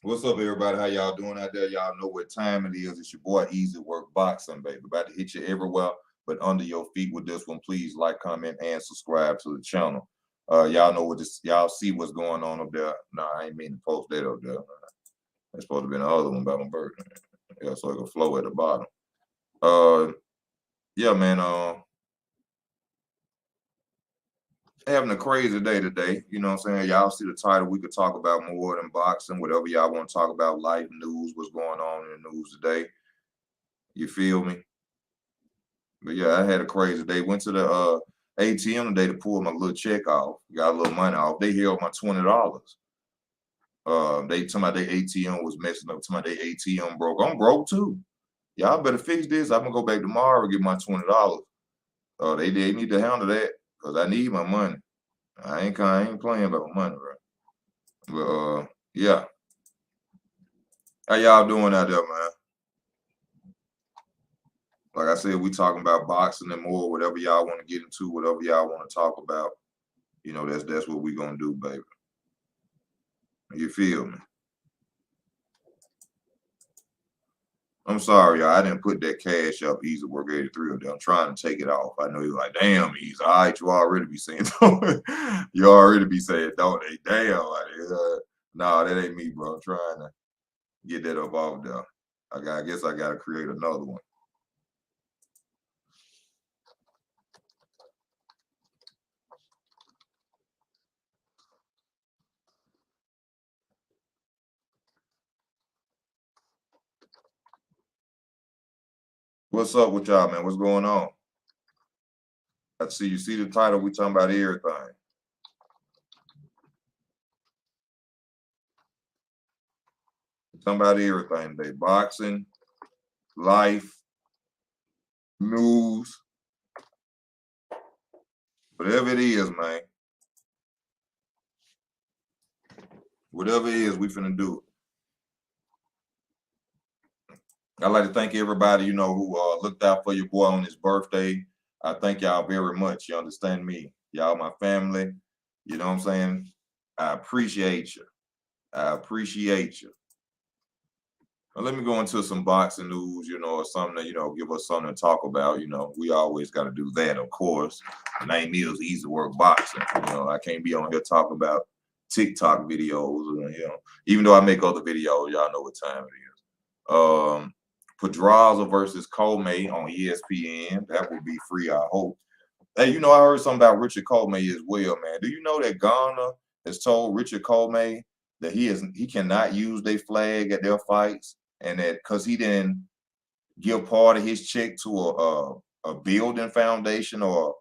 What's up, everybody? How y'all doing out there? Y'all know what time it is. It's your boy Easy Work Boxing, baby. About to hit you everywhere, but under your feet with this one. Please like, comment, and subscribe to the channel. Y'all know what this. Y'all see what's going on up there. No, I ain't mean to post that up there. That's supposed to be the other one about my birthday. Yeah, so it can flow at the bottom. Yeah, man. Having a crazy day today. You know what I'm saying? Y'all see the title. We could talk about more than boxing, whatever y'all want to talk about, life news, what's going on in the news today. You feel me? But yeah, I had a crazy day. Went to the ATM today to pull my little check off. Got a little money off. They held my $20. They told me their ATM was messing up. Told me their ATM broke. I'm broke too. Y'all better fix this. I'm gonna go back tomorrow and get my $20. They need to handle that because I need my money. I ain't playing about my money, bro. But yeah. How y'all doing out there, man? Like I said, we talking about boxing and more, whatever y'all want to get into, whatever y'all want to talk about. You know, that's what we gonna do, baby. You feel me? I'm sorry, y'all. I didn't put that cash up. Easy Work 83 up there. I'm trying to take it off. I know you're like, damn, Easy. All right, you already be saying, you already be saying, don't they? Damn. Nah, that ain't me, bro. I'm trying to get that up off there. I guess I gotta create another one. What's up with y'all, man? What's going on? I see you see the title. We talking about everything. Talking about everything today. Boxing, life, news, whatever it is, man. Whatever it is, we finna do it. I'd like to thank everybody, you know, who looked out for your boy on his birthday. I thank y'all very much. You understand me? Y'all my family. You know what I'm saying? I appreciate you. I appreciate you. Now, let me go into some boxing news, you know, or something that, you know, give us something to talk about. You know, we always got to do that, of course. The name is Easy Work Boxing. You know, I can't be on here talking about TikTok videos, you know, even though I make other videos, y'all know what time it is. Pedraza versus Comey on ESPN. That would be free, I hope. Hey, you know, I heard something about Richard Comey as well, man. Do you know that Ghana has told Richard Comey that he cannot use their flag at their fights, and that because he didn't give part of his check to a building foundation or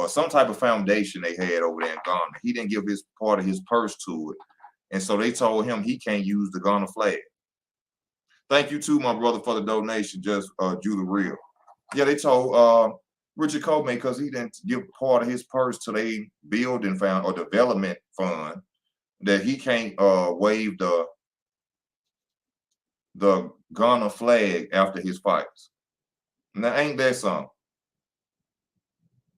some type of foundation they had over there in Ghana, he didn't give his part of his purse to it, and so they told him he can't use the Ghana flag. Thank you to my brother for the donation, just Judah Real. Yeah, they told Richard Comey because he didn't give part of his purse to the building fund or development fund that he can't wave the Ghana flag after his fights. Now ain't that something?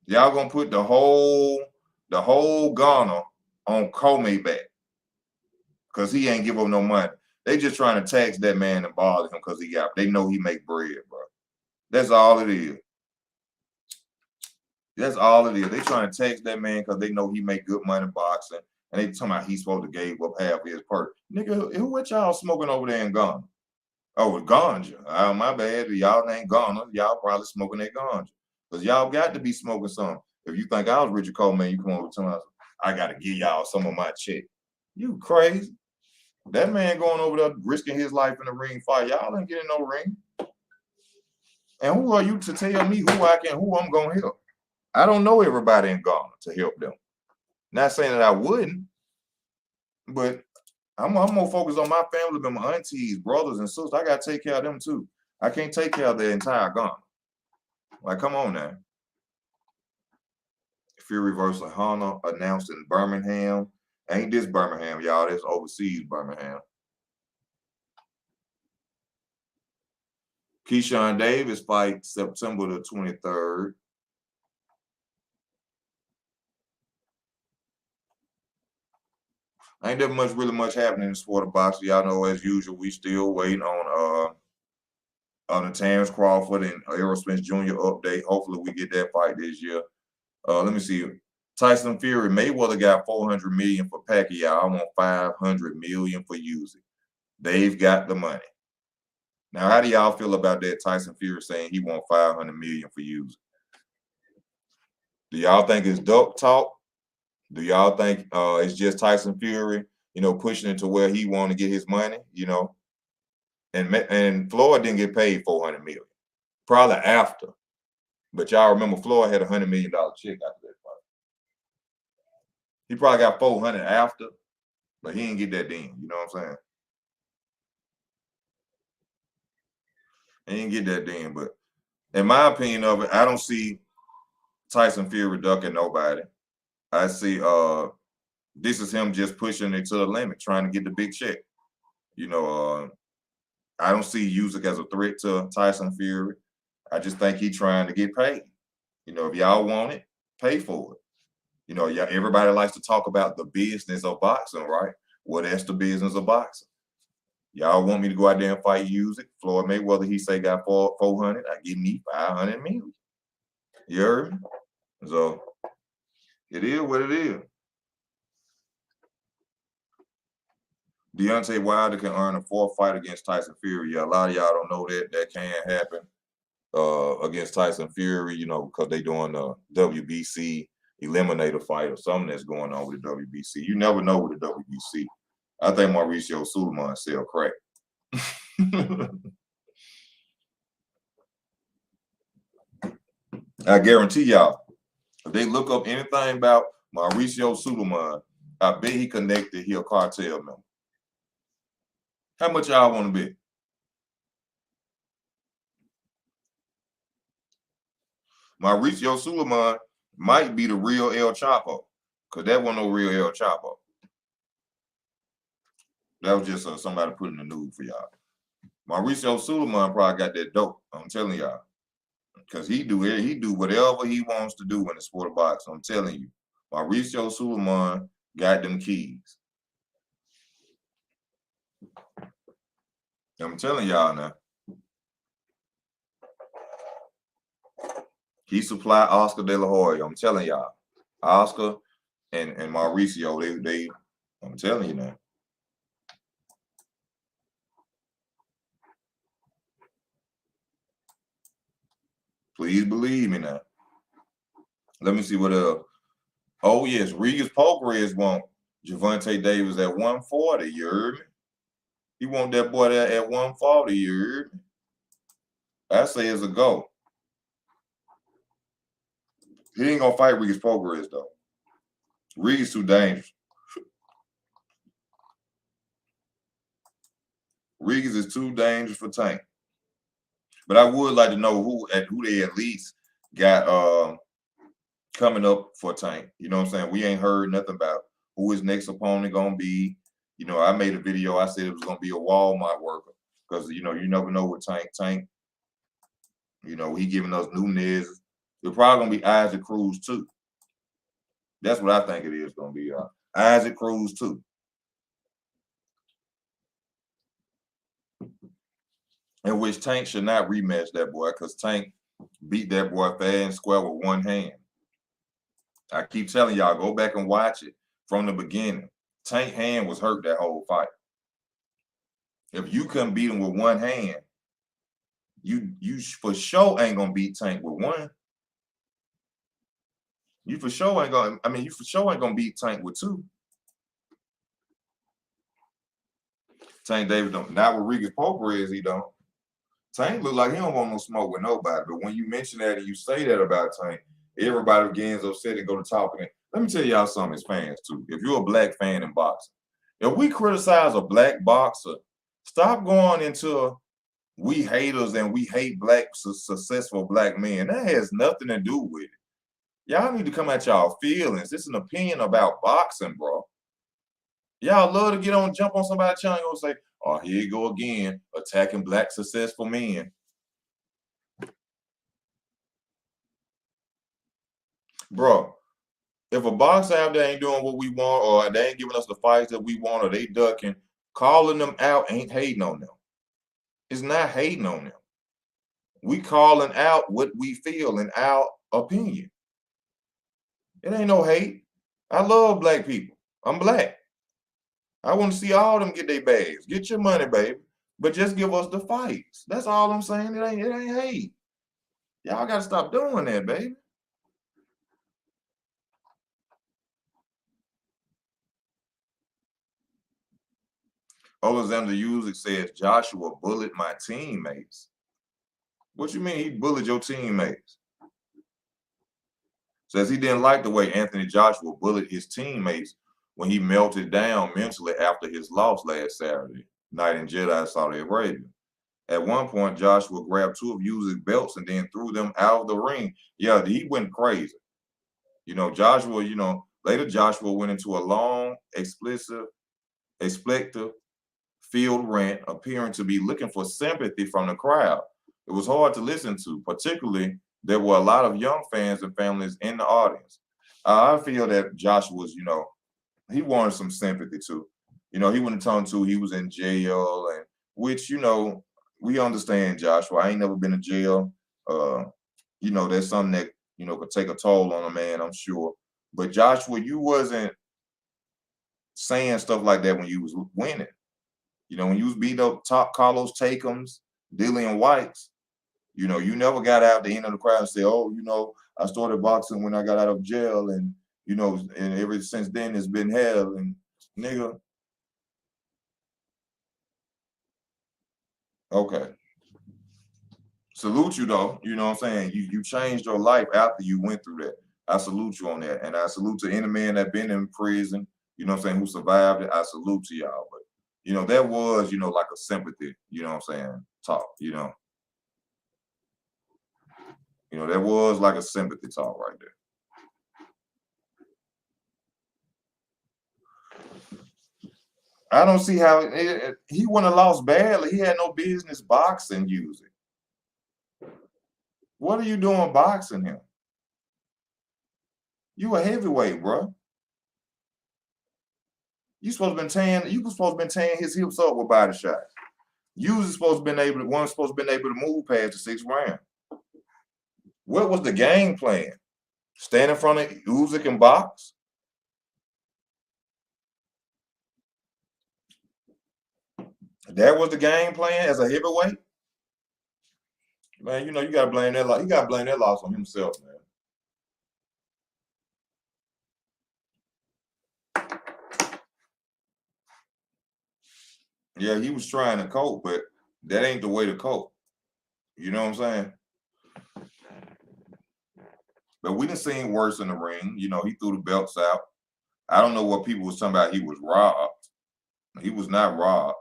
Y'all gonna put the whole Ghana on Comey back because he ain't give up no money. They just trying to tax that man and bother him because they know he make bread, bro. That's all it is. That's all it is. They trying to tax that man because they know he make good money boxing, and they talking about he's supposed to give up half of his purse. Nigga, who what y'all smoking over there in Ghana? Oh, it's ganja. Oh, my bad. Y'all ain't Ghana. Y'all probably smoking that ganja. Because y'all got to be smoking some. If you think I was Richard Coleman, you come over to me, I got to give y'all some of my check. You crazy. That man going over there risking his life in the ring fight. Y'all ain't getting no ring. And who are you to tell me who I'm going to help? I don't know everybody in Ghana to help them. Not saying that I wouldn't, but I'm more focused on my family than my aunties, brothers, and sisters. I got to take care of them too. I can't take care of the entire Ghana. Like, come on now. Fury versus Hunter announced in Birmingham. Ain't this Birmingham, y'all? That's overseas Birmingham. Keyshawn Davis fight September the 23rd. Ain't that really much happening in the sport of boxing. Y'all know, as usual, we still waiting on the Terrence Crawford and Errol Spence Jr. update. Hopefully, we get that fight this year. Let me see. Tyson Fury, Mayweather got $400 million for Pacquiao. I want $500 million for Uszyk. They've got the money. Now, how do y'all feel about that? Tyson Fury saying he want $500 million for Uszyk. Do y'all think it's dope talk? Do y'all think it's just Tyson Fury, pushing it to where he want to get his money, And Floyd didn't get paid $400 million, probably after. But y'all remember Floyd had $100 million check after that fight. He probably got 400 after, but he didn't get that then. You know what I'm saying? He didn't get that then. But in my opinion of it, I don't see Tyson Fury ducking nobody. I see this is him just pushing it to the limit, trying to get the big check. I don't see Uszyk as a threat to Tyson Fury. I just think he's trying to get paid. If y'all want it, pay for it. Yeah, everybody likes to talk about the business of boxing, right? Well, that's the business of boxing. Y'all want me to go out there and fight Uszyk? Floyd Mayweather, he say got 400. I give me $500 million. You heard me? So it is what it is. Deontay Wilder can earn a fourth fight against Tyson Fury. Yeah, a lot of y'all don't know that. That can happen against Tyson Fury, because they doing the WBC eliminator fight or something that's going on with the WBC. You never know with the WBC. I think Mauricio Sulaiman sell crack. I guarantee y'all, if they look up anything about Mauricio Sulaiman, I bet he connected. He a cartel member. How much y'all want to bet? Mauricio Sulaiman might be the real El Chapo, because that wasn't no real El Chapo. That was just somebody putting the news for y'all. Mauricio Sulaiman probably got that dope. I'm telling y'all, because he do whatever he wants to do in the sport of boxing. I'm telling you, Mauricio Sulaiman got them keys. I'm telling y'all now. He supplied Oscar De La Hoya. I'm telling y'all, Oscar and Mauricio, they. I'm telling you now. Please believe me now. Let me see what else. Oh yes, Regis Pokerez want Gervonta Davis at 140. You heard me? He want that boy there at 140. You heard me? I say it's a go. He ain't gonna fight Regis Pokerez though. Regis too dangerous. Regis is too dangerous for Tank. But I would like to know who they at least got coming up for Tank. You know what I'm saying? We ain't heard nothing about who his next opponent gonna be. I made a video. I said it was gonna be a Walmart worker because you never know with Tank. Tank, he giving us Nunez. It's probably gonna be Isaac Cruz too. That's what I think it is gonna be. Isaac Cruz too. In which Tank should not rematch that boy because Tank beat that boy fair and square with one hand. I keep telling y'all, go back and watch it from the beginning. Tank hand was hurt that whole fight. If you couldn't beat him with one hand, you for sure ain't gonna beat Tank with one. You for sure ain't gonna beat Tank with two. Tank Davis don't. Not with Regis Pokerez, he don't. Tank look like he don't want no smoke with nobody. But when you mention that and you say that about Tank, everybody begins upset and go to talking. Let me tell y'all something as fans too. If you're a black fan in boxing, if we criticize a black boxer, stop going into we haters and we hate black successful black men. That has nothing to do with it. Y'all need to come at y'all feelings. It's an opinion about boxing, bro. Y'all love to jump on somebody's channel and say, oh, here you go again, attacking black successful men. Bro, If a boxer out there ain't doing what we want, or they ain't giving us the fights that we want, or they ducking, calling them out ain't hating on them. It's not hating on them. We calling out what we feel in our opinion. It ain't no hate. I love black people. I'm black. I want to see all of them get their bags. Get your money, baby. But just give us the fights. That's all I'm saying. It ain't hate. Y'all gotta stop doing that, baby. Alexander Uszyk says Joshua bullied my teammates. What you mean he bullied your teammates? Says he didn't like the way Anthony Joshua bullied his teammates when he melted down mentally after his loss last Saturday night in Jeddah, Saudi Arabia. At one point, Joshua grabbed two of Usyk's belts and then threw them out of the ring. Yeah, he went crazy. Joshua, later Joshua went into a long, expletive field rant, appearing to be looking for sympathy from the crowd. It was hard to listen to, particularly there were a lot of young fans and families in the audience. I feel that Joshua's, he wanted some sympathy too. He wouldn't turn to he was in jail, and which, we understand Joshua. I ain't never been in jail. That's something that, could take a toll on a man, I'm sure. But Joshua, you wasn't saying stuff like that when you was winning. When you was beating up top Carlos Takems, Dillian Whites, you never got out the end of the crowd and say, oh, I started boxing when I got out of jail, and and ever since then it's been hell. And nigga, okay. Salute you though. You know what I'm saying? You changed your life after you went through that. I salute you on that. And I salute to any man that been in prison, who survived it. I salute to y'all. But that was, like a sympathy, talk, that was like a sympathy talk right there. I don't see how he wouldn't have lost badly. He had no business boxing Uszyk. What are you doing boxing him? You a heavyweight, bro. You supposed to been tearing his hips up with body shots. Uszyk supposed to been able to move past the 6th round. What was the game plan? Stand in front of Uszyk and box? That was the game plan as a heavyweight? Man, you gotta blame that loss. You gotta blame that loss on himself, man. Yeah, he was trying to cope, but that ain't the way to cope. You know what I'm saying? But we done seen worse in the ring. He threw the belts out. I don't know what people was talking about. He was robbed. He was not robbed.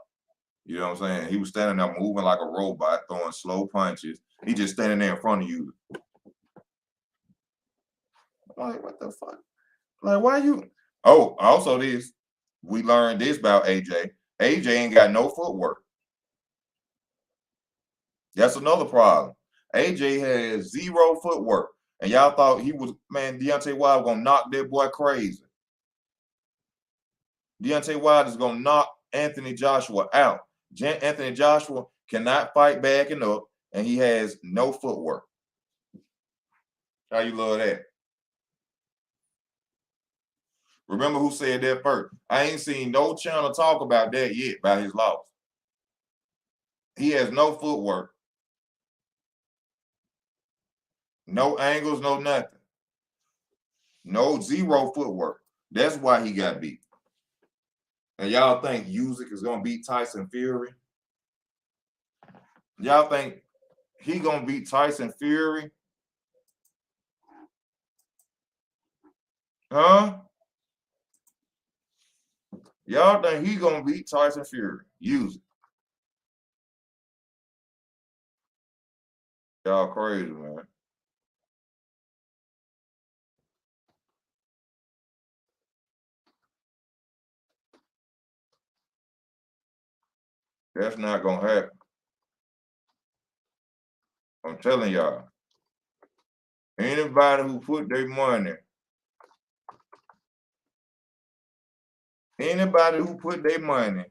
You know what I'm saying? He was standing there moving like a robot, throwing slow punches. He just standing there in front of you. Like, what the fuck? Like, why you? Oh, also this, we learned this about AJ. AJ ain't got no footwork. That's another problem. AJ has zero footwork. And y'all thought he was, man, Deontay Wilder was gonna knock that boy crazy. Deontay Wilder is gonna knock Anthony Joshua out. Anthony Joshua cannot fight backing up, and he has no footwork. How you love that? Remember who said that first? I ain't seen no channel talk about that yet, about his loss. He has no footwork. No angles, no nothing. No, zero footwork. That's why he got beat. And y'all think Uszyk is gonna beat Tyson Fury? Y'all think he gonna beat Tyson Fury? Huh? Y'all think he gonna beat Tyson Fury? Uszyk. Y'all crazy, man. That's not gonna happen. I'm telling y'all. Anybody who put their money Anybody who put their money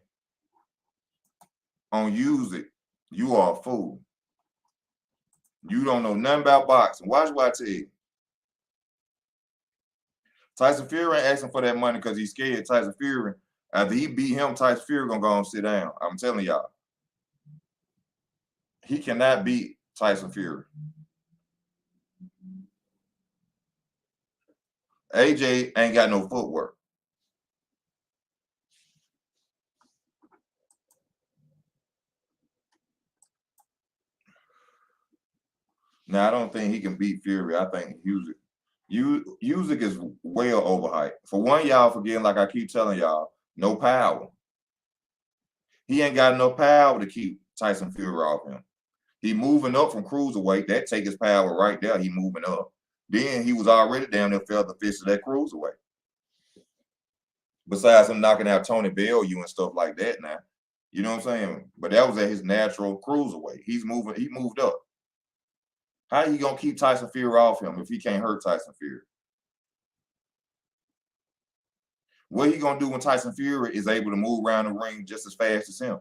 on Uszyk, you are a fool. You don't know nothing about boxing. Watch what I tell you. Tyson Fury ain't asking for that money because he's scared. Tyson Fury, after he beat him, Tyson Fury gonna go and sit down. I'm telling y'all. He cannot beat Tyson Fury. AJ ain't got no footwork. Now I don't think he can beat Fury. I think Uszyk is well overhyped. For one, y'all forgetting, like I keep telling y'all, no power. He ain't got no power to keep Tyson Fury off him. He moving up from cruiserweight. That take his power right there. He moving up. Then he was already down there, felt the fist of that cruiserweight. Besides him knocking out Tony Bellew and stuff like that now. You know what I'm saying? But that was at his natural cruiserweight. He moved up. How you gonna keep Tyson Fury off him if he can't hurt Tyson Fury? What he gonna do when Tyson Fury is able to move around the ring just as fast as him?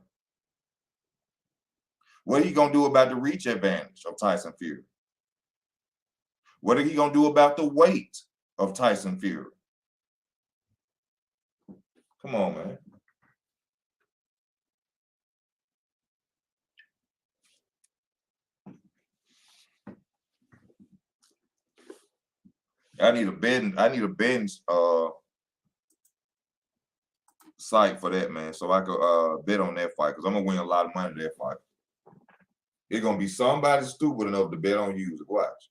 What he gonna do about the reach advantage of Tyson Fury? What are he gonna do about the weight of Tyson Fury? Come on, man. I need a betting site for that, man, so I could bet on that fight because I'm gonna win a lot of money that fight. It's gonna be somebody stupid enough to bet on Uszyk. Watch.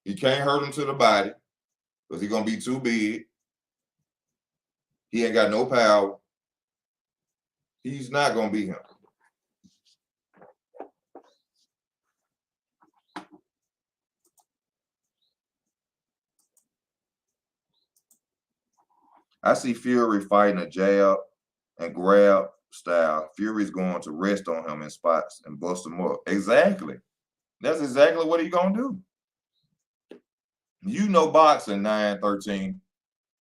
He can't hurt him to the body because he's gonna be too big. He ain't got no power. He's not gonna beat him. I see Fury fighting a jab and grab style. Fury's going to rest on him in spots and bust him up. Exactly. That's exactly what he's gonna do. You know boxing, 9-13.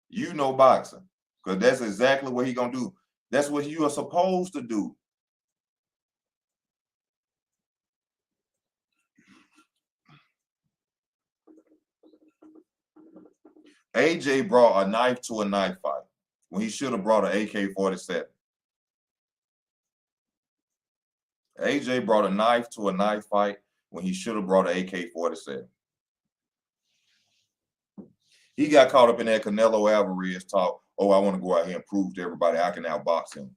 You know boxing. Because that's exactly what he's gonna do. That's what you are supposed to do. AJ brought a knife to a knife fight when he should have brought an AK-47. AJ brought a knife to a knife fight when he should have brought an AK-47. He got caught up in that Canelo Alvarez talk. Oh, I want to go out here and prove to everybody I can outbox him.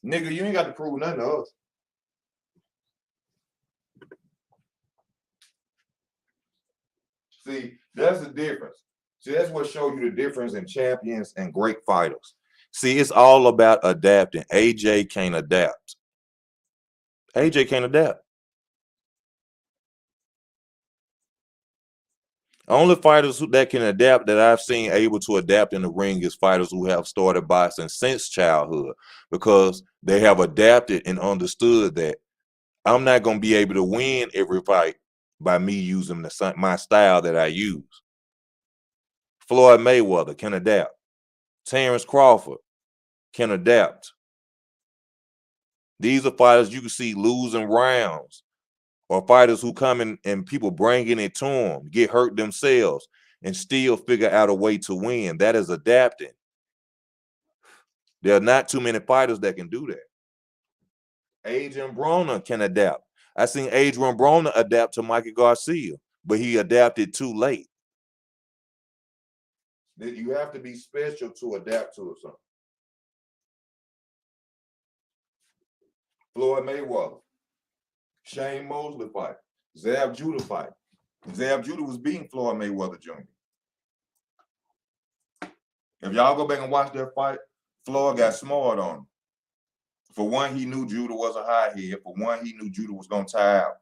Nigga, you ain't got to prove nothing to us. See, that's the difference. See, that's what shows you the difference in champions and great fighters. See, it's all about adapting. AJ can't adapt. AJ can't adapt. Only fighters that can adapt that I've seen able to adapt in the ring is fighters who have started boxing since childhood because they have adapted and understood that I'm not going to be able to win every fight by me using my style that I use. Floyd Mayweather can adapt. Terrence Crawford can adapt. These are fighters you can see losing rounds or fighters who come in and people bringing it to them, get hurt themselves and still figure out a way to win. That is adapting. There are not too many fighters that can do that. Adrian Broner can adapt. I seen Adrian Broner adapt to Mikey Garcia, but he adapted too late. You have to be special to adapt to something. Floyd Mayweather, Shane Mosley fight, Zab Judah fight. Zab Judah was beating Floyd Mayweather Jr. If y'all go back and watch that fight, Floyd got smart on him. For one, he knew Judah was a high head. For one, he knew Judah was going to tie out.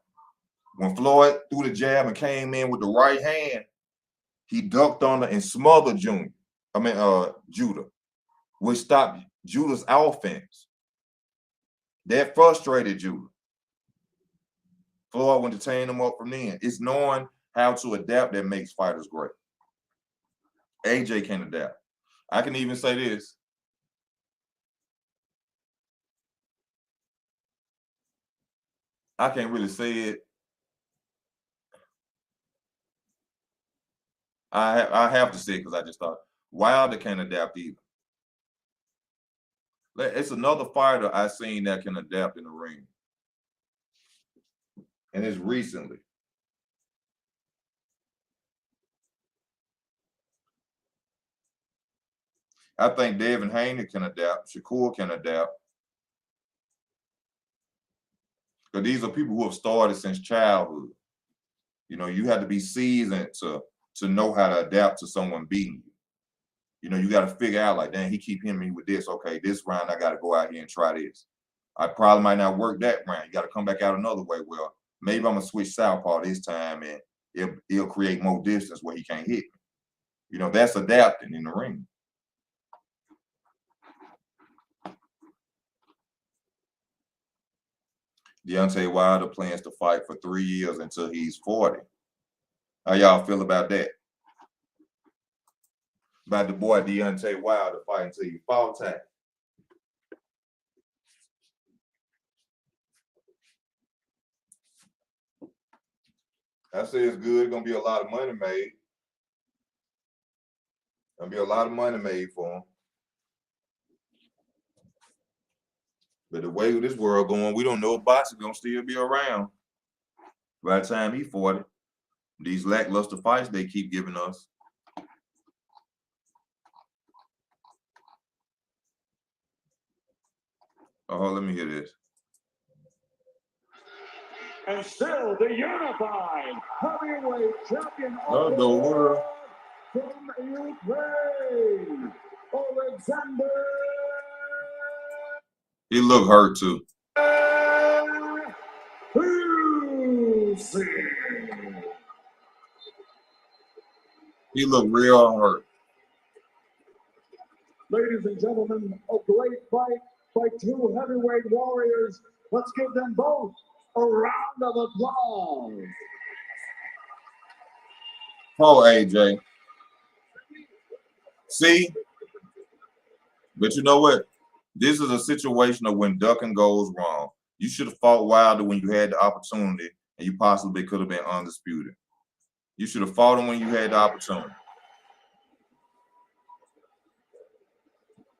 When Floyd threw the jab and came in with the right hand, he ducked on it and smothered Judah, which stopped Judah's offense. That frustrated Judah. Floyd went to tearing him up from then. It's knowing how to adapt that makes fighters great. AJ can adapt. I can even say this. I can't really say it. I have to say it because I just thought Wilder can't adapt either. It's another fighter I seen that can adapt in the ring, and it's recently. I think Devin Haney can adapt. Shakur can adapt. Because these are people who have started since childhood. You know, you have to be seasoned to know how to adapt to someone beating you. You know, you got to figure out like, dang, he keep hitting me with this. Okay, this round I got to go out here and try this. I probably might not work that round. You got to come back out another way. Well, maybe I'm gonna switch southpaw this time, and it'll create more distance where he can't hit me. You know, that's adapting in the ring. Deontay Wilder plans to fight for 3 years until he's 40. How y'all feel about that? About the boy Deontay Wilder fighting until he fall time. I say it's good. Gonna be a lot of money made. Gonna be a lot of money made for him. But the way this world going, we don't know if boxing gonna still be around by the time he's 40. These lackluster fights they keep giving us. Oh, let me hear this. And still the unified heavyweight champion of the world from Ukraine, Alexander. He looked hurt too. Uszyk. He looked real hurt. Ladies and gentlemen, a great fight by two heavyweight warriors. Let's give them both a round of applause. Oh, AJ. See? But you know what? This is a situation of when ducking goes wrong. You should have fought Wilder when you had the opportunity, and you possibly could have been undisputed. You should have fought him when you had the opportunity.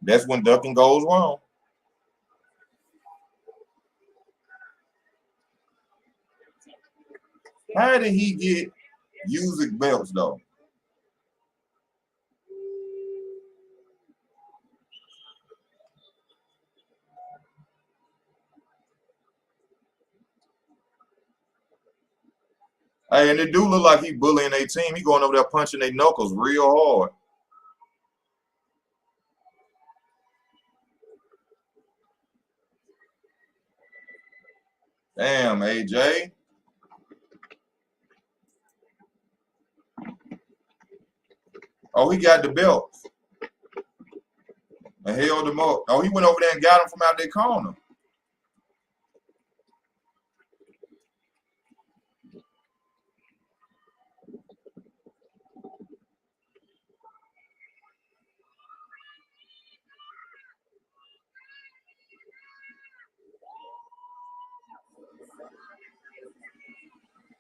That's when ducking goes wrong. How did he get Uszyk belts though? Hey, and it do look like he bullying their team. He going over there punching their knuckles real hard. Damn, AJ. Oh, he got the belts and held him up. Oh, he went over there and got him from out their corner.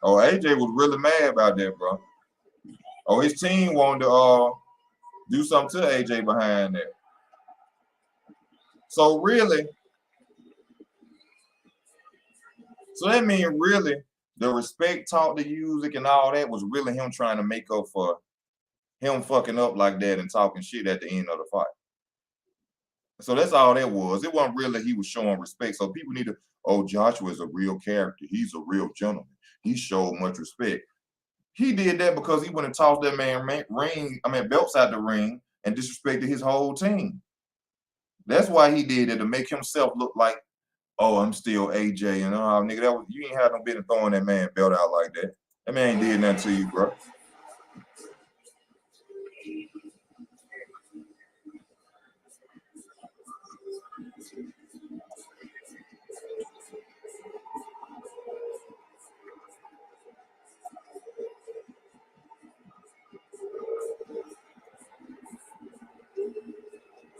Oh, AJ was really mad about that, bro. Oh, his team wanted to do something to AJ behind that. So really, so that means really the respect talk to Uszyk and all that was really him trying to make up for him fucking up like that and talking shit at the end of the fight. So that's all that was. It wasn't really he was showing respect. So people need to, oh, Joshua is a real character. He's a real gentleman. He showed much respect. He did that because he went and tossed that man belts out the ring and disrespected his whole team. That's why he did it, to make himself look like, oh, I'm still AJ. And nigga, you ain't had no business throwing that man belt out like that. That man ain't did nothing to you, bro.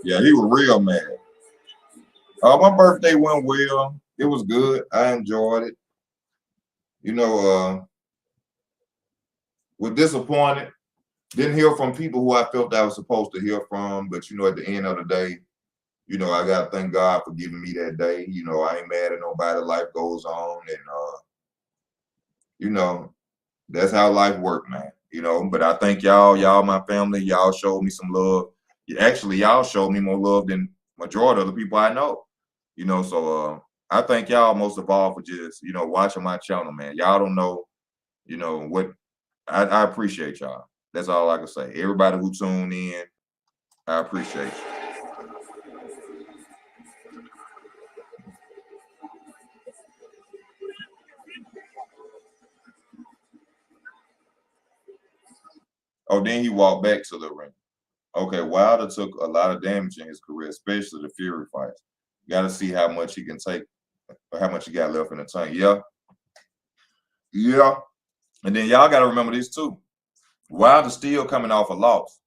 Yeah, he was real mad. My birthday went well. It was good. I enjoyed it. You know, was disappointed. Didn't hear from people who I felt I was supposed to hear from. But, you know, at the end of the day, you know, I got to thank God for giving me that day. You know, I ain't mad at nobody. Life goes on. And, you know, that's how life works, man. You know, but I thank y'all, my family. Y'all showed me some love. Actually, y'all showed me more love than majority of the people I know. You know, so I thank y'all most of all for just, you know, watching my channel, man. Y'all don't know, you know, what I appreciate y'all. That's all I can say. Everybody who tuned in, I appreciate you. Oh, then he walked back to the ring. Okay, Wilder took a lot of damage in his career, especially the Fury fights. Got to see how much he can take, or how much he got left in the tank. Yeah. Yeah. And then y'all got to remember this too. Wilder's still coming off a loss.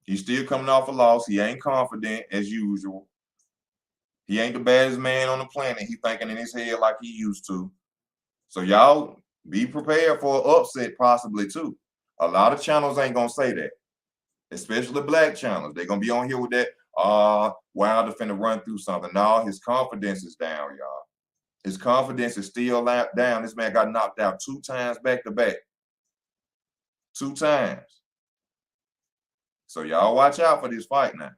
He's still coming off a loss. He ain't confident as usual. He ain't the baddest man on the planet. He thinking in his head like he used to. So y'all be prepared for an upset possibly too. A lot of channels ain't gonna say that, especially black channels. They're gonna be on here with that. Wilder finna run through something. No, his confidence is down, y'all. His confidence is still down. This man got knocked out 2 times back to back. 2 times. So y'all watch out for this fight now.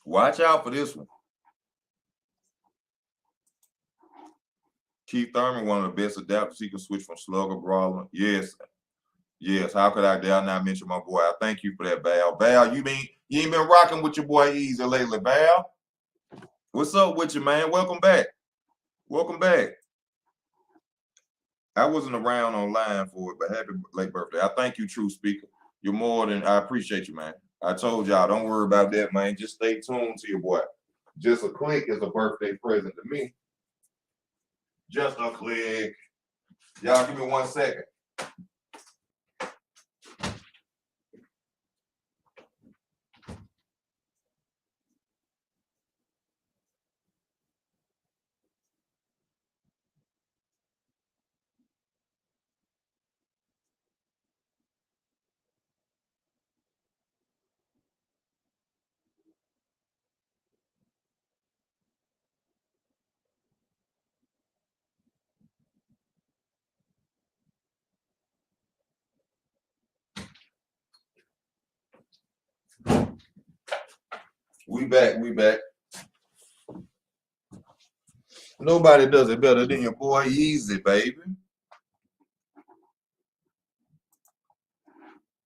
Watch out for this one. Keith Thurman, one of the best adapters. He can switch from slugger, brawler. Yes. Yes. How could I dare not mention my boy? I thank you for that, Val. Val, you ain't been rocking with your boy Easy lately, Val. What's up with you, man? Welcome back. Welcome back. I wasn't around online for it, but happy late birthday. I thank you, True Speaker. You're more than I appreciate you, man. I told y'all, don't worry about that, man. Just stay tuned to your boy. Just a click is a birthday present to me. Just a click. Y'all give me 1 second. We back. We back. Nobody does it better than your boy Easy, baby.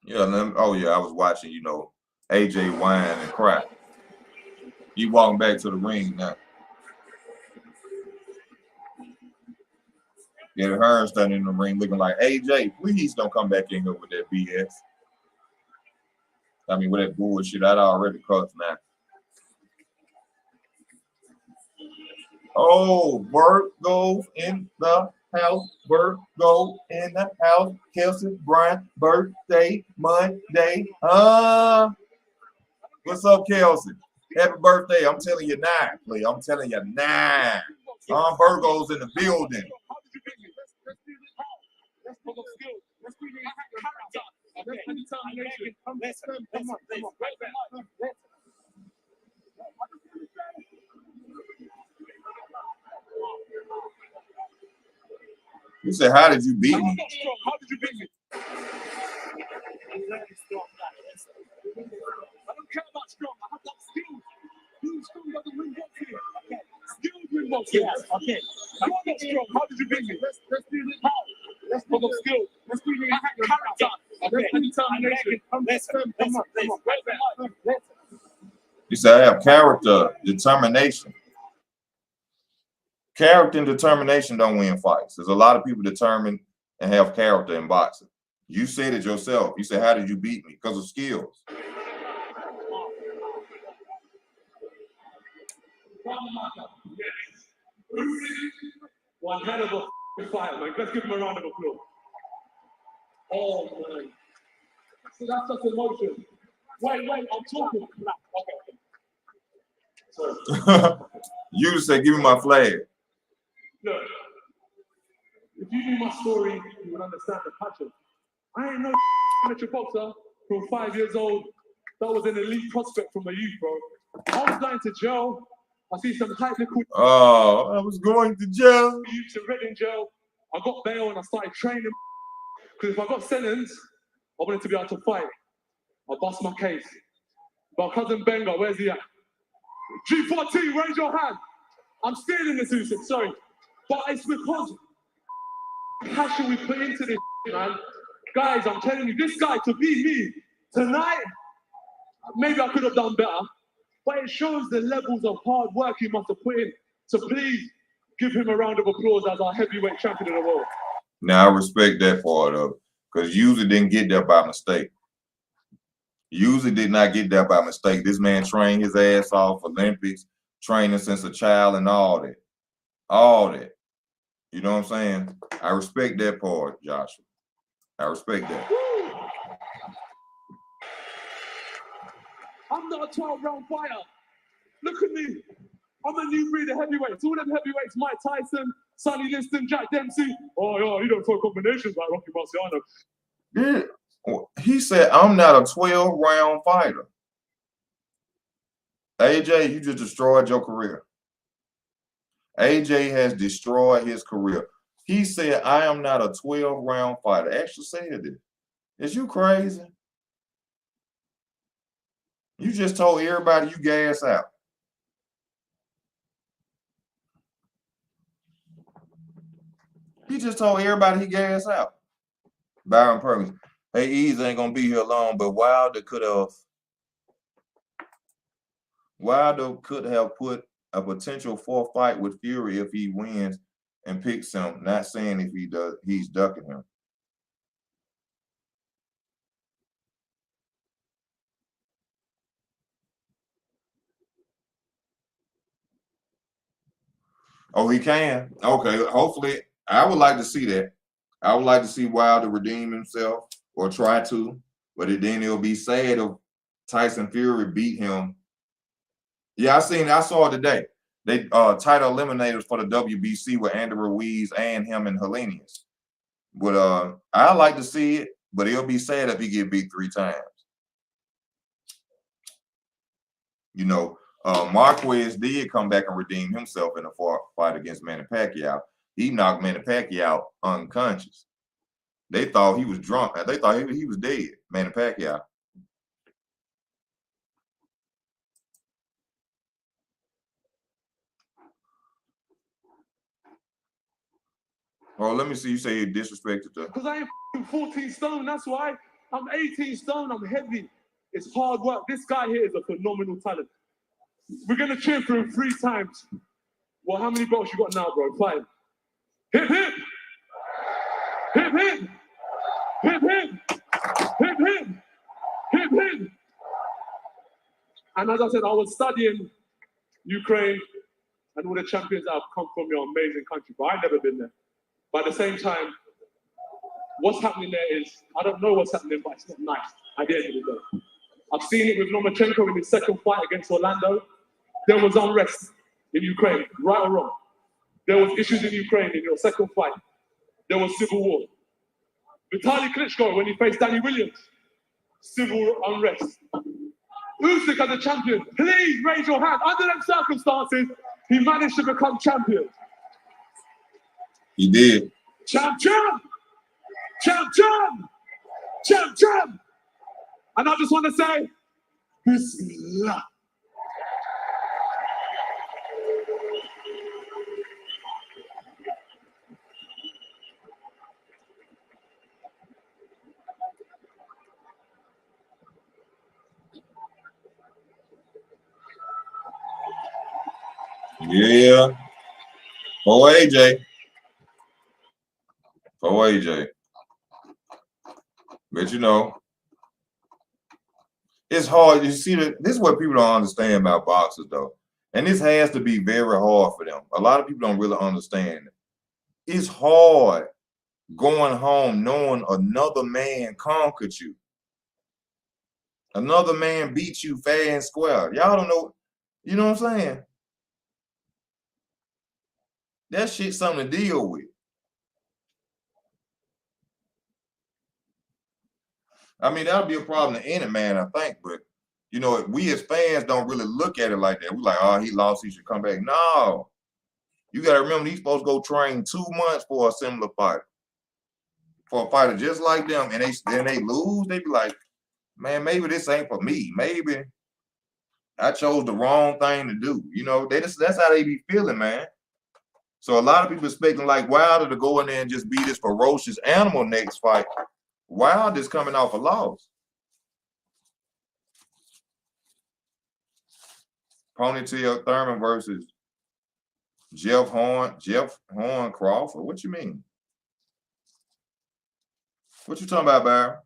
Yeah. Oh yeah, I was watching. You know, AJ whine and cry. He walking back to the ring now. Yeah, her standing in the ring looking like AJ. Please don't come back in here with that BS. I mean, with that bullshit. I'd already cussed now. Oh, Virgo in the house. Virgo in the house. Kelsey Bryant birthday Monday. What's up, Kelsey? Happy birthday. I'm telling you now, please. I'm telling you now. Virgo's in the building. You said, how did you beat me? How did you beat me? I don't care about strong. I have that skill. You strong doesn't win boxing. Okay. Skills win boxing. Yes. Okay. I'm not strong. How did you beat me? Let's do this. How? Let's talk of skill. Let's do it. I have character. Okay. You said I have character, determination. Character and determination don't win fights. There's a lot of people determined and have character in boxing. You said it yourself. You said, how did you beat me? Because of skills. One hell of a fight, man. Let's give him a round of applause. Oh man. So that's just emotion. Wait, I'm talking. Okay. Sorry. You say, give me my flag. Look, if you knew my story, you would understand the passion. I ain't no amateur boxer from 5 years old that was an elite prospect from the youth, bro. I was going to jail. I see some hype little Oh, I was going to jail. youths in Reading jail. I got bail and I started training. Because if I got sentenced, I wanted to be able to fight. I bust my case. But cousin Benga, where's he at? G14, raise your hand. I'm stealing this, Uszyk, sorry. But it's because passion we put into this, man. Guys, I'm telling you, this guy, to beat me tonight, maybe I could have done better. But it shows the levels of hard work he must have put in. So please give him a round of applause as our heavyweight champion of the world. Now I respect that part of it, because Uszyk didn't get there by mistake. Uszyk did not get there by mistake. This man trained his ass off, Olympics, training since a child and all that. All that. You know what I'm saying? I respect that part, Joshua. I respect that. Woo! I'm not a 12-round fighter. Look at me. I'm a new breed of heavyweights. All them heavyweights, Mike Tyson, Sonny Liston, Jack Dempsey. Oh, yeah, you don't throw combinations like Rocky Marciano. Yeah. He said, I'm not a 12-round fighter. AJ, you just destroyed your career. AJ has destroyed his career. He said, I am not a 12-round fighter. Actually said it. Is you crazy? You just told everybody you gas out. He just told everybody he gas out. Byron Perkins. Hey, Ease ain't gonna be here long, but Wilder could have put a potential for a fight with Fury if he wins and picks him. Not saying if he does, he's ducking him. Oh, he can. Okay, hopefully, I would like to see that. I would like to see Wilder redeem himself or try to, but then it'll be sad if Tyson Fury beat him. Yeah, I saw it today. They title eliminators for the WBC with Andy Ruiz and him and Helenius. But I like to see it, but it'll be sad if he get beat 3 times. You know, Marquez did come back and redeem himself in a fight against Manny Pacquiao. He knocked Manny Pacquiao unconscious. They thought he was drunk. They thought he was dead, Manny Pacquiao. Oh, let me see. You say you disrespected the. Because I am 14 stone, that's why. I'm 18 stone, I'm heavy. It's hard work. This guy here is a phenomenal talent. We're going to cheer for him 3 times. Well, how many belts you got now, bro? 5. Hip, hip. Hip, hip. Hip, hip. Hip, hip. Hip, hip. And as I said, I was studying Ukraine and all the champions that have come from your amazing country, but I've never been there. But at the same time, what's happening there is, I don't know what's happening, but it's not nice at the end of the day. I've seen it with Lomachenko in his second fight against Orlando. There was unrest in Ukraine, right or wrong. There was issues in Ukraine in your second fight. There was civil war. Vitaly Klitschko, when he faced Danny Williams, civil unrest. Uszyk as a champion, please raise your hand. Under them circumstances, he managed to become champion. He did. Champ, champ! Champ, champ! Champ, champ! And I just want to say, Bismillah. Yeah. For AJ. For AJ. But you know, it's hard. You see, this is what people don't understand about boxers, though. And this has to be very hard for them. A lot of people don't really understand it. It's hard going home knowing another man conquered you. Another man beat you fair and square. Y'all don't know, you know what I'm saying? That shit something to deal with. I mean, that'll be a problem to any man, I think, but you know, we as fans don't really look at it like that. We're like, oh, he lost, he should come back. No. You gotta remember, these folks go train 2 months for a similar fight. For a fighter just like them, and they lose, they be like, man, maybe this ain't for me. Maybe I chose the wrong thing to do. You know, that's how they be feeling, man. So a lot of people expecting like Wilder to go in there and just be this ferocious animal next fight. Wilder's coming off a loss. Ponytail Thurman versus Jeff Horn Crawford. What you mean? What you talking about, Barry?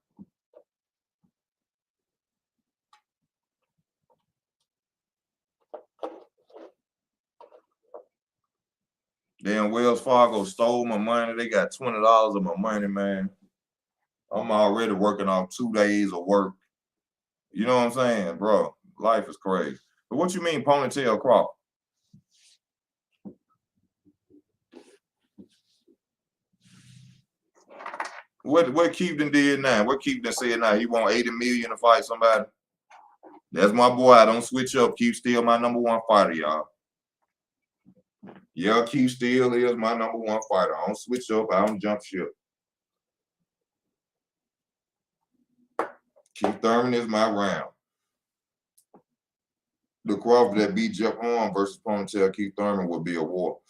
Damn, Wells Fargo stole my money. They got $20 of my money, man. I'm already working off 2 days of work. You know what I'm saying, bro? Life is crazy. But what you mean, Ponytail Crawford? What Keaton did now? What Keaton said now? He want 80 million to fight somebody? That's my boy. I don't switch up. Keith still my #1 fighter, y'all. Yeah, Keith still is my #1 fighter. I don't switch up. I don't jump ship. Keith Thurman is my round. The Crawford that beat Jeff Horn versus Ponytail Keith Thurman would be a war.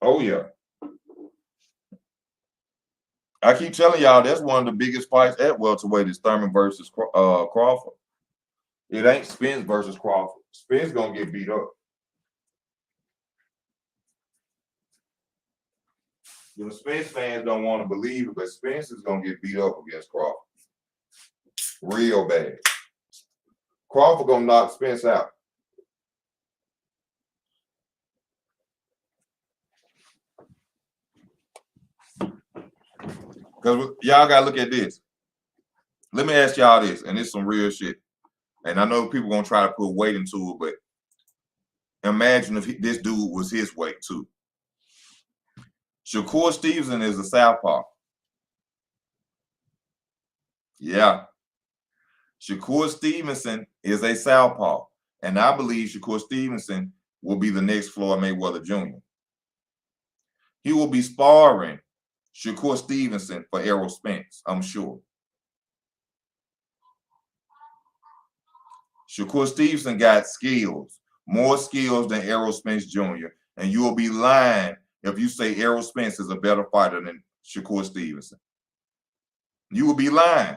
Oh, yeah. I keep telling y'all that's one of the biggest fights at welterweight is Thurman versus Crawford. It ain't Spence versus Crawford. Spence gonna get beat up. The Spence fans don't want to believe it, but Spence is gonna get beat up against Crawford. Real bad. Crawford gonna knock Spence out. Because y'all gotta look at this. Let me ask y'all this, and it's some real shit. And I know people gonna try to put weight into it, but imagine if this dude was his weight too. Shakur Stevenson is a southpaw. Yeah. Shakur Stevenson is a southpaw. And I believe Shakur Stevenson will be the next Floyd Mayweather Jr. He will be sparring Shakur Stevenson for Errol Spence, I'm sure. Shakur Stevenson got skills, more skills than Errol Spence Jr. And you will be lying if you say Errol Spence is a better fighter than Shakur Stevenson. You will be lying.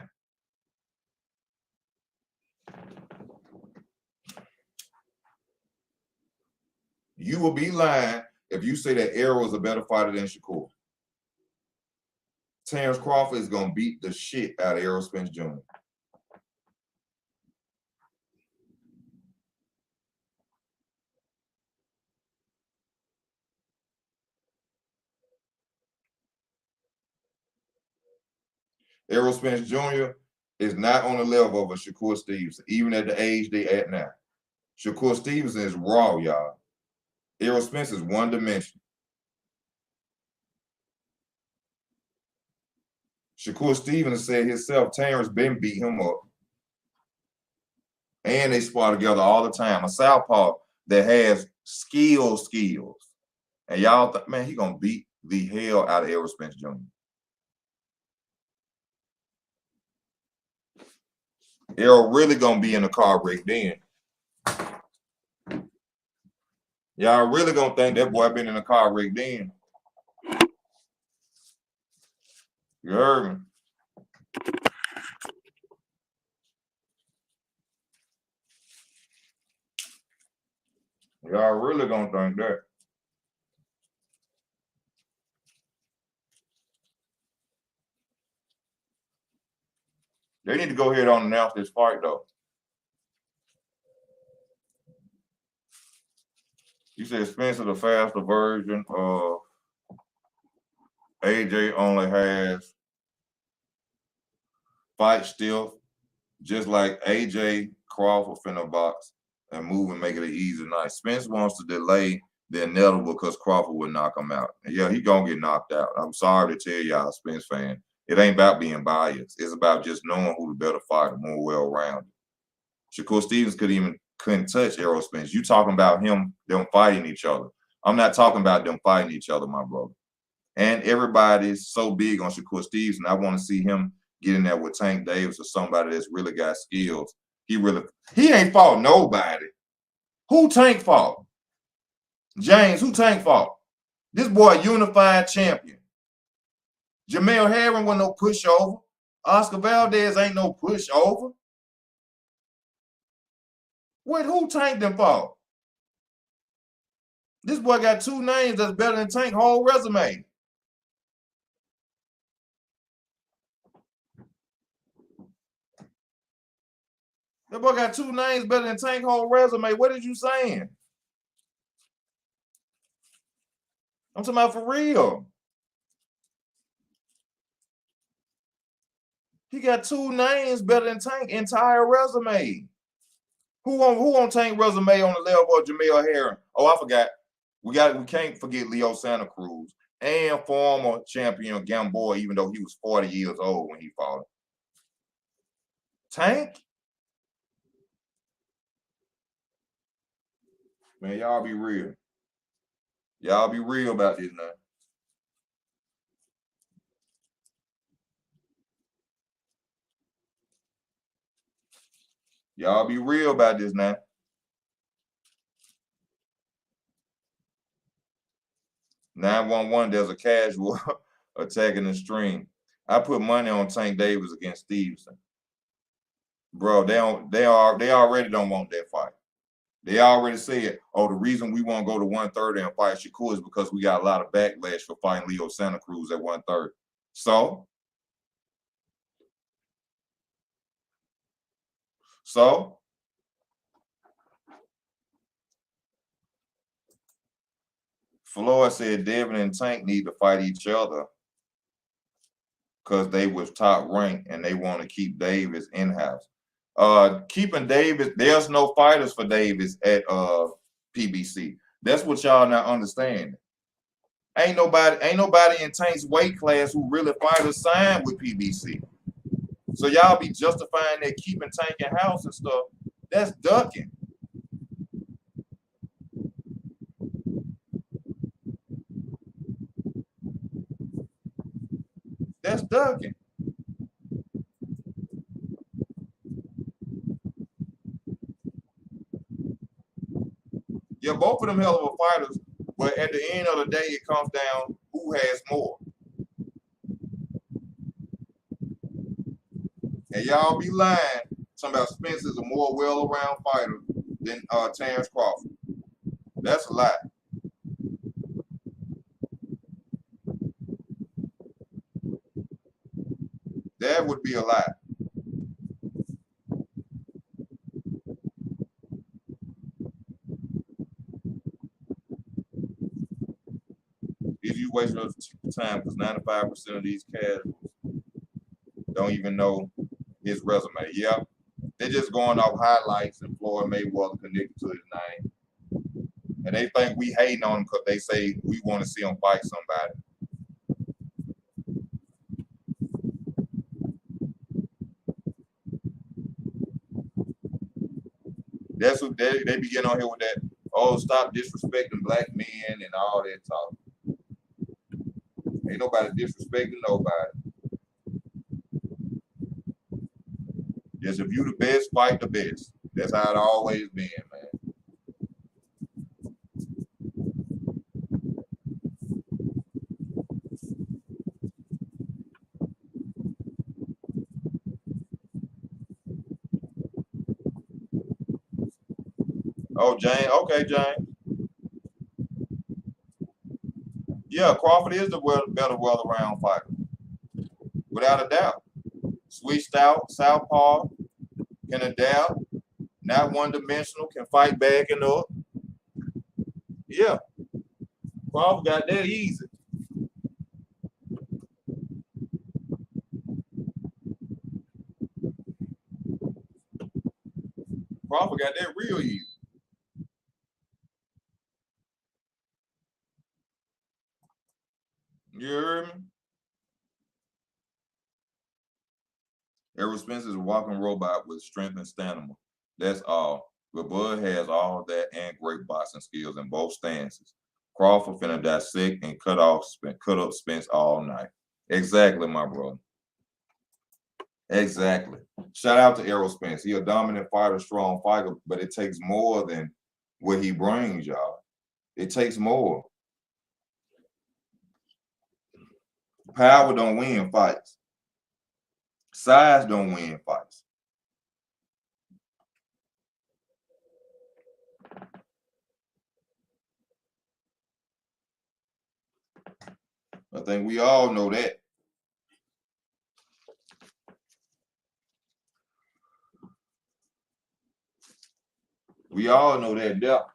You will be lying if you say that Errol is a better fighter than Shakur. Terrence Crawford is going to beat the shit out of Errol Spence Jr. Errol Spence Jr. is not on the level of a Shakur Stevenson, even at the age they at now. Shakur Stevenson is raw, y'all. Errol Spence is one dimension. Shakur Stevenson said himself, Terrence been beat him up. And they spar together all the time. A southpaw that has skills. And y'all think, man, he gonna beat the hell out of Errol Spence Jr. Errol really gonna be in a car wreck then. Y'all really gonna think that boy been in a car wreck then. You heard me? Y'all really gonna think that. They need to go ahead and announce this fight, though. You said Spencer the faster version of AJ only has fight still, just like AJ Crawford finna box and move and make it an easy night. Spence wants to delay the inevitable because Crawford would knock him out. And yeah, he gonna get knocked out. I'm sorry to tell y'all, Spence fan. It ain't about being biased. It's about just knowing who the better fighter, more well-rounded. Shakur Stevens couldn't touch Errol Spence. You talking about them fighting each other. I'm not talking about them fighting each other, my brother. And everybody's so big on Shakur Stevens, and I want to see him get in there with Tank Davis or somebody that's really got skills. He ain't fought nobody. Who Tank fought? James, who Tank fought? This boy unified champion. Jamel Herring wasn't no pushover. Oscar Valdez ain't no pushover. Who Tank them fought? This boy got 2 names that's better than Tank whole resume. That boy got 2 names better than Tank whole resume. What are you saying? I'm talking about for real. He got 2 names better than Tank entire resume. Who on Tank resume on the level of Jamel Herring? Oh, I forgot. We can't forget Leo Santa Cruz and former champion Gamboa, even though he was 40 years old when he fought him. Tank? Man, y'all be real. Y'all be real about this now. Y'all be real about this now. (911), there's a casual attacking the stream. I put money on Tank Davis against Stevenson. Bro, they already don't want that fight. They already said, oh, the reason we won't go to 130 and fight Shakur is because we got a lot of backlash for fighting Leo Santa Cruz at 130. So Floyd said Devin and Tank need to fight each other because they was top ranked and they want to keep Davis in-house. Keeping Davis, there's no fighters for Davis at PBC. That's what y'all not understanding. Ain't nobody in Tank's weight class who really fighters signed with PBC. So y'all be justifying that keeping Tank in house and stuff. That's ducking. That's ducking. Yeah, both of them hell of a fighters, but at the end of the day, it comes down who has more. And y'all be lying talking about Spence is a more well-around fighter than Terrence Crawford. That's a lie. That would be a lie. If you waste your time, because 95% of these casuals don't even know his resume. Yeah, they're just going off highlights and Floyd Mayweather connected to his name. And they think we hating on him because they say we want to see him fight somebody. That's what they be getting on here with that, oh, stop disrespecting black men and all that talk. Ain't nobody disrespecting nobody. Just if you the best, fight the best. That's how it always been, man. Oh, Jane. Okay, Jane. Yeah, Crawford is the better well-around fighter. Without a doubt. Switched out, southpaw, can adapt, not one-dimensional, can fight back and up. Yeah. Crawford got that easy. Crawford got that real easy. You heard me? Errol Spence is a walking robot with strength and stamina. That's all. But Bud has all that and great boxing skills in both stances. Crawford finna dissect and cut up Spence all night. Exactly, my brother. Exactly. Shout out to Errol Spence. He a dominant fighter, strong fighter, but it takes more than what he brings, y'all. It takes more. Power don't win fights. Size don't win fights. I think we all know that. We all know that depth.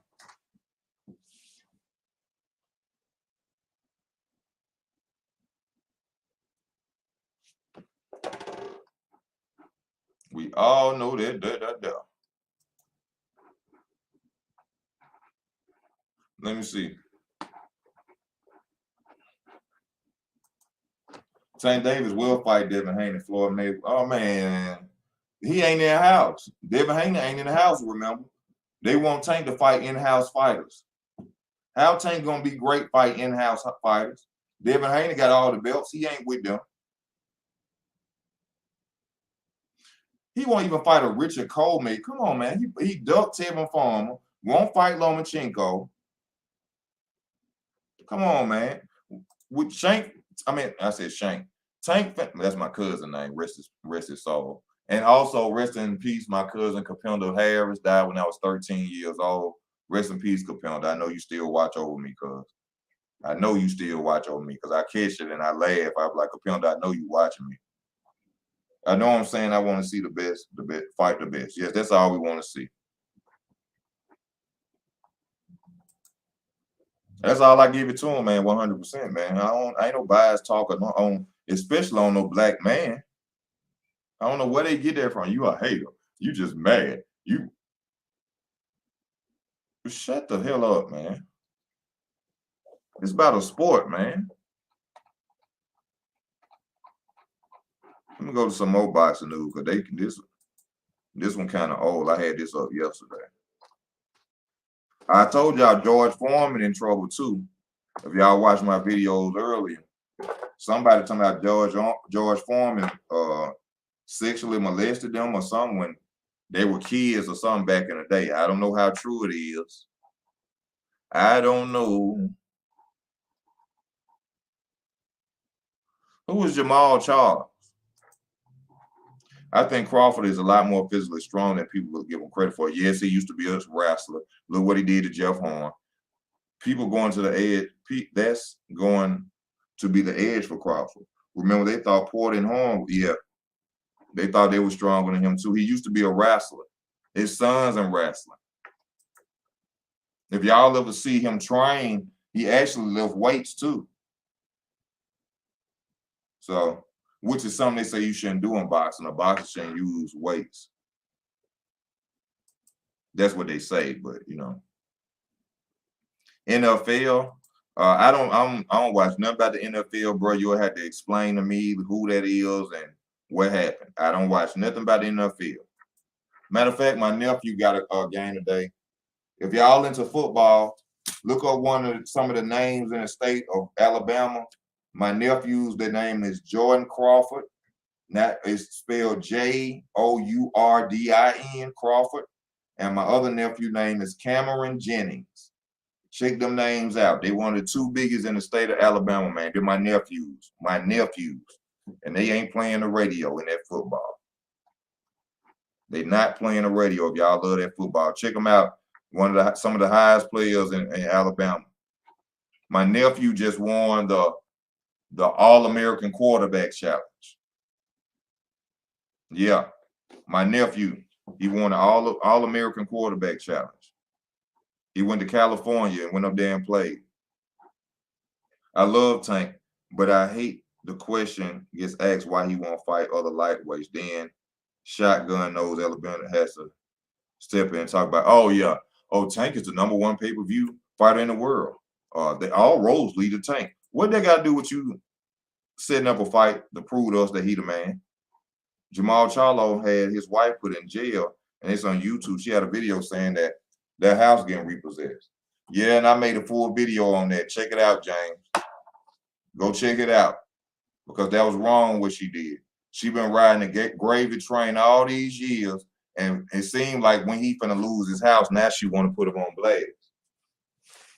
We all know that. Let me see. Tank Davis will fight Devin Haney, Floyd Mayweather. Oh man, he ain't in the house. Devin Haney ain't in the house. Remember, they want Tank to fight in-house fighters. How Tank gonna be great fight in-house fighters? Devin Haney got all the belts. He ain't with them. He won't even fight a Richard Coleman. Come on, man. He ducked Tevin Farmer. Won't fight Lomachenko. Come on, man. With Shank, I said Shank. Tank, that's my cousin name. Rest his soul. And also, rest in peace, my cousin Capenda Harris died when I was 13 years old. Rest in peace, Capenda. I know you still watch over me, cuz. I know you still watch over me, because I catch it and I laugh. I'm like, Capenda, I know you watching me. I know I'm saying I want to see the best, fight the best. Yes, that's all we want to see. That's all I give it to him, man. 100%, man. I ain't no bias talker on, especially on no black man. I don't know where they get that from. You a hater. You just mad. You shut the hell up, man. It's about a sport, man. Let me go to some more boxing news, because this one kind of old. I had this up yesterday. I told y'all George Foreman in trouble too. If y'all watched my videos earlier, somebody talking about George Foreman sexually molested them or something when they were kids or something back in the day. I don't know how true it is. I don't know. Who was Jamal Charles? I think Crawford is a lot more physically strong than people will give him credit for. Yes, he used to be a wrestler. Look what he did to Jeff Horn. People going to the edge, that's going to be the edge for Crawford. Remember, they thought Porter and Horn, yeah, they thought they were stronger than him too. He used to be a wrestler. His son's in wrestling. If y'all ever see him train, he actually lift weights too. So, which is something they say you shouldn't do in boxing. A boxer shouldn't use weights. That's what they say, but you know. NFL, I don't watch nothing about the NFL, bro. You'll have to explain to me who that is and what happened. I don't watch nothing about the NFL. Matter of fact, my nephew got a game today. If y'all into football, look up some of the names in the state of Alabama. My nephew's, their name is Jordan Crawford. That is spelled Jourdin, Crawford. And my other nephew name is Cameron Jennings. Check them names out. They one of the two biggest in the state of Alabama, man. They're my nephews. And they ain't playing the radio in that football. They not playing the radio. If y'all love that football, check them out. Some of the highest players in Alabama. My nephew just won the All-American Quarterback Challenge. Yeah, my nephew, he won the All-American Quarterback Challenge. He went to California and went up there and played. I love Tank, but I hate the question gets asked why he won't fight other lightweights. Then Shotgun knows Alabama has to step in and talk about, oh yeah, oh Tank is the #1 pay-per-view fighter in the world. They all roads lead to Tank. What they got to do with you setting up a fight to prove to us that he the man? Jamal Charlo had his wife put in jail, and it's on YouTube. She had a video saying that their house getting repossessed. Yeah, and I made a full video on that. Check it out, James. Go check it out, because that was wrong what she did. She been riding the gravy train all these years, and it seemed like when he finna lose his house, now she want to put him on blast.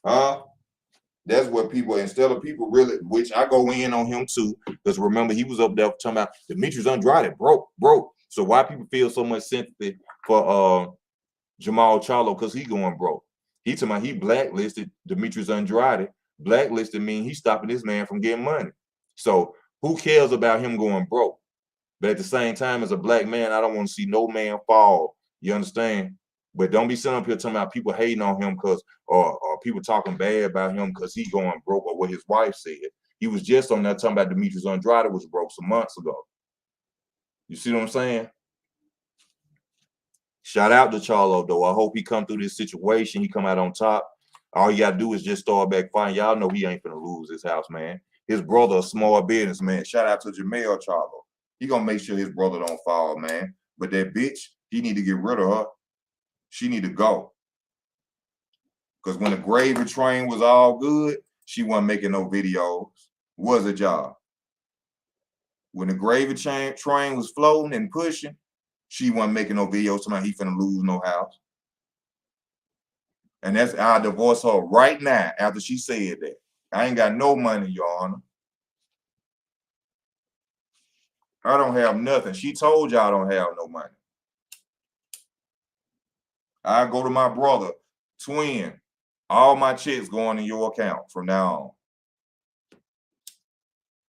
Huh? That's what people, instead of people really, which I go in on him too, because remember, he was up there talking about Demetrius Andrade, broke. So why people feel so much sympathy for Jamal Charlo, because he going broke. He talking about he blacklisted Demetrius Andrade. Blacklisted means he's stopping this man from getting money. So who cares about him going broke? But at the same time, as a black man, I don't want to see no man fall. You understand? But don't be sitting up here talking about people hating on him because, or people talking bad about him because he going broke, or what his wife said. He was just on there talking about Demetrius Andrade was broke some months ago. You see what I'm saying? Shout out to Charlo though. I hope he come through this situation. He come out on top. All you gotta do is just start back fighting. Y'all know he ain't gonna lose his house, man. His brother, a small businessman. Shout out to Jamel Charlo. He gonna make sure his brother don't fall, man. But that bitch, he need to get rid of her. She need to go. Because when the gravy train was all good, she wasn't making no videos. Was a job. When the gravy train was floating and pushing, she wasn't making no videos talking about he finna lose no house. And that's, I divorce her right now after she said that. I ain't got no money, Your Honor. I don't have nothing. She told you I don't have no money. I go to my brother, twin. All my checks going in your account from now on.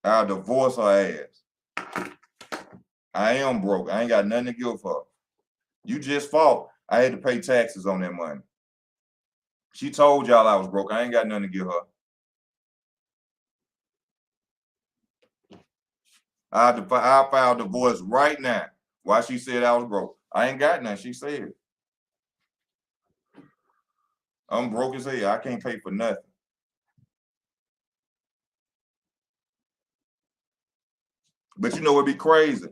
I'll divorce her ass. I am broke. I ain't got nothing to give her. You just fought. I had to pay taxes on that money. She told y'all I was broke. I ain't got nothing to give her. I filed divorce right now. Why she said I was broke? I ain't got nothing. She said I'm broke as hell. I can't pay for nothing. But you know what'd be crazy?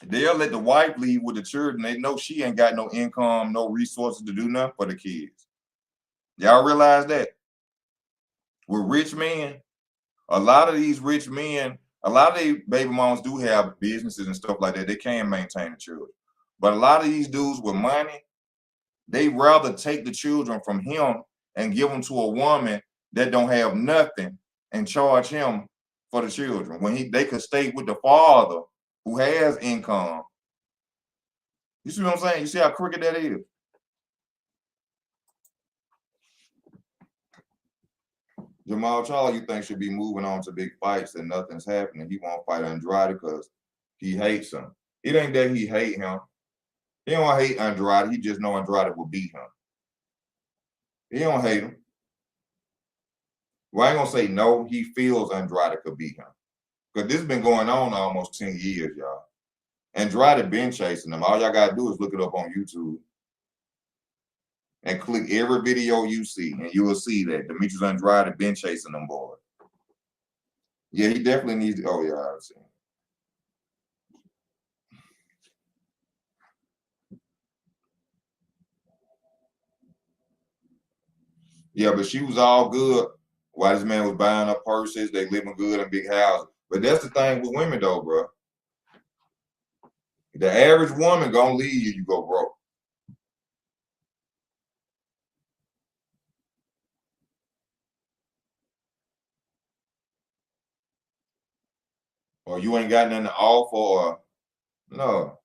They'll let the wife leave with the children. They know she ain't got no income, no resources to do nothing for the kids. Y'all realize that? With rich men, a lot of these rich men, a lot of these baby moms do have businesses and stuff like that. They can maintain the children. But a lot of these dudes with money, they rather take the children from him and give them to a woman that don't have nothing and charge him for the children when they could stay with the father who has income. You see what I'm saying? You see how crooked that is? Jamal Charlo, you think should be moving on to big fights and nothing's happening. He won't fight Andrade because he hates him. It ain't that he hate him. He don't hate Andrade. He just know Andrade will beat him. He don't hate him. Well, I ain't gonna say no. He feels Andrade could beat him. Because this has been going on almost 10 years, y'all. Andrade been chasing him. All y'all gotta do is look it up on YouTube and click every video you see, and you will see that Demetrius Andrade been chasing them boys. Yeah, he definitely needs to. Oh yeah, I've seen. Yeah, but she was all good while this man was buying up purses. They living good in big houses. But that's the thing with women, though, bro. The average woman gonna leave you. You go broke. Or you ain't got nothing to offer, or no.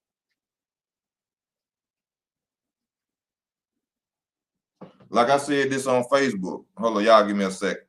Like I said this on Facebook. Hold on, y'all give me a second.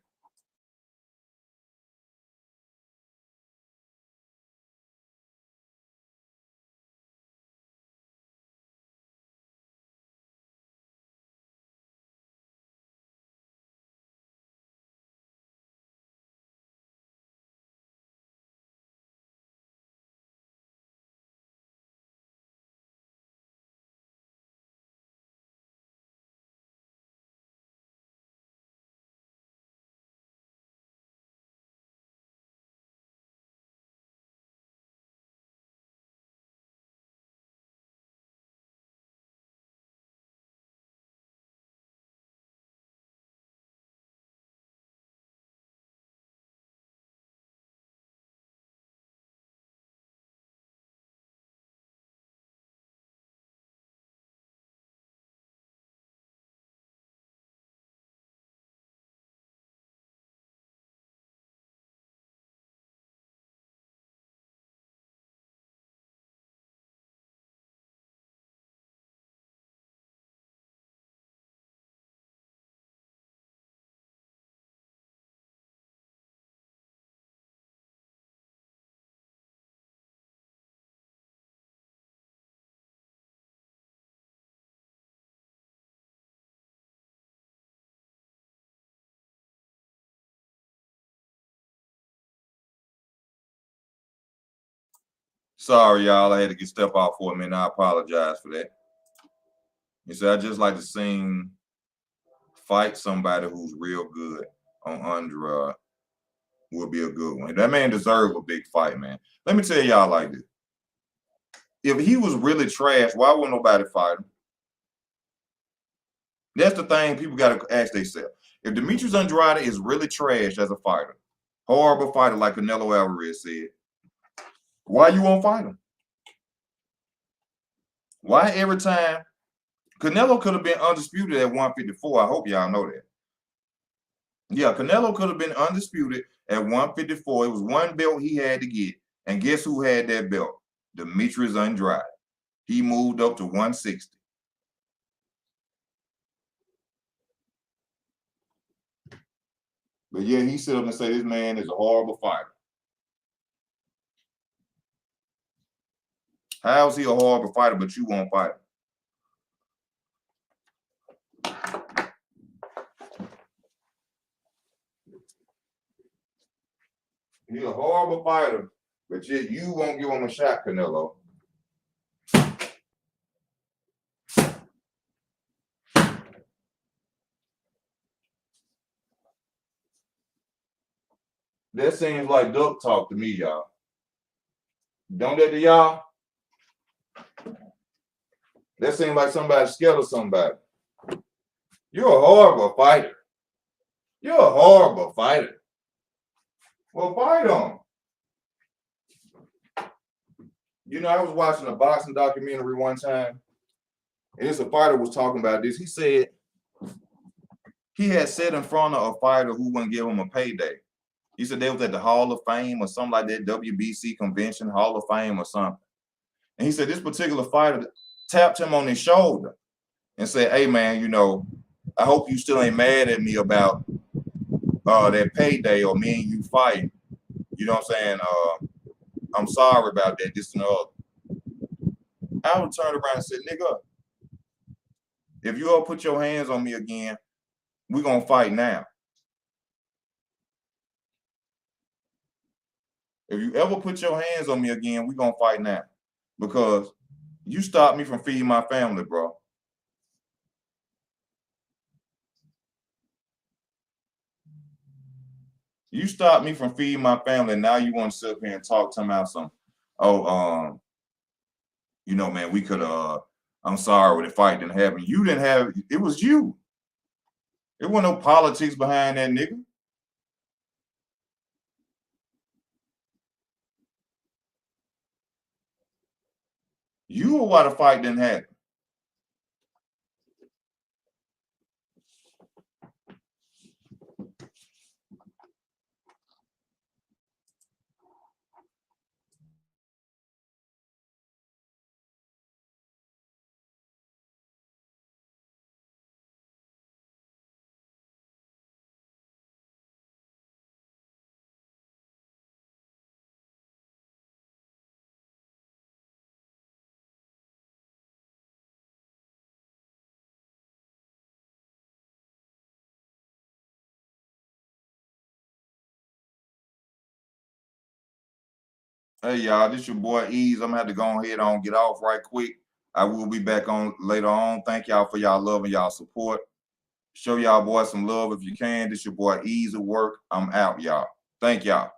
Sorry, y'all. I had to step out for a minute. I apologize for that. You see, I just like to sing, fight somebody who's real good on Andrade will be a good one. That man deserves a big fight, man. Let me tell y'all like this. If he was really trash, why wouldn't nobody fight him? That's the thing people got to ask themselves. If Demetrius Andrade is really trash as a fighter, horrible fighter like Canelo Alvarez said, why you won't fight him? Why every time? Canelo could have been undisputed at 154. I hope y'all know that. Yeah, Canelo could have been undisputed at 154. It was one belt he had to get. And guess who had that belt? Demetrius Andrade. He moved up to 160. But yeah, he stood up and said this man is a horrible fighter. How is he a horrible fighter, but you won't fight him? He's a horrible fighter, but yet you won't give him a shot, Canelo. That seems like duck talk to me, y'all. Don't that to y'all? That seems like somebody scared of somebody. You're a horrible fighter. You're a horrible fighter. Well, fight him. You know, I was watching a boxing documentary one time, and this a fighter was talking about this. He said he had sat in front of a fighter who wouldn't give him a payday. He said they was at the Hall of Fame or something like that, WBC convention, Hall of Fame or something. And he said this particular fighter tapped him on his shoulder and said, hey, man, you know, I hope you still ain't mad at me about that payday or me and you fighting. You know what I'm saying? I'm sorry about that, this and the other. I would turn around and say, nigga, if you ever put your hands on me again, we're going to fight now. If you ever put your hands on me again, we're going to fight now. Because you stopped me from feeding my family, bro. You stopped me from feeding my family, and now you want to sit up here and talk to me about some, you know, man, we could I'm sorry when the fight didn't happen. You didn't have it was you. There wasn't no politics behind that nigga. You were why the fight didn't happen. Hey y'all, this your boy Ease. I'm gonna have to go ahead and get off right quick. I will be back on later on. Thank y'all for y'all love and y'all support. Show y'all boys some love if you can. This your boy Ease at work. I'm out, y'all. Thank y'all.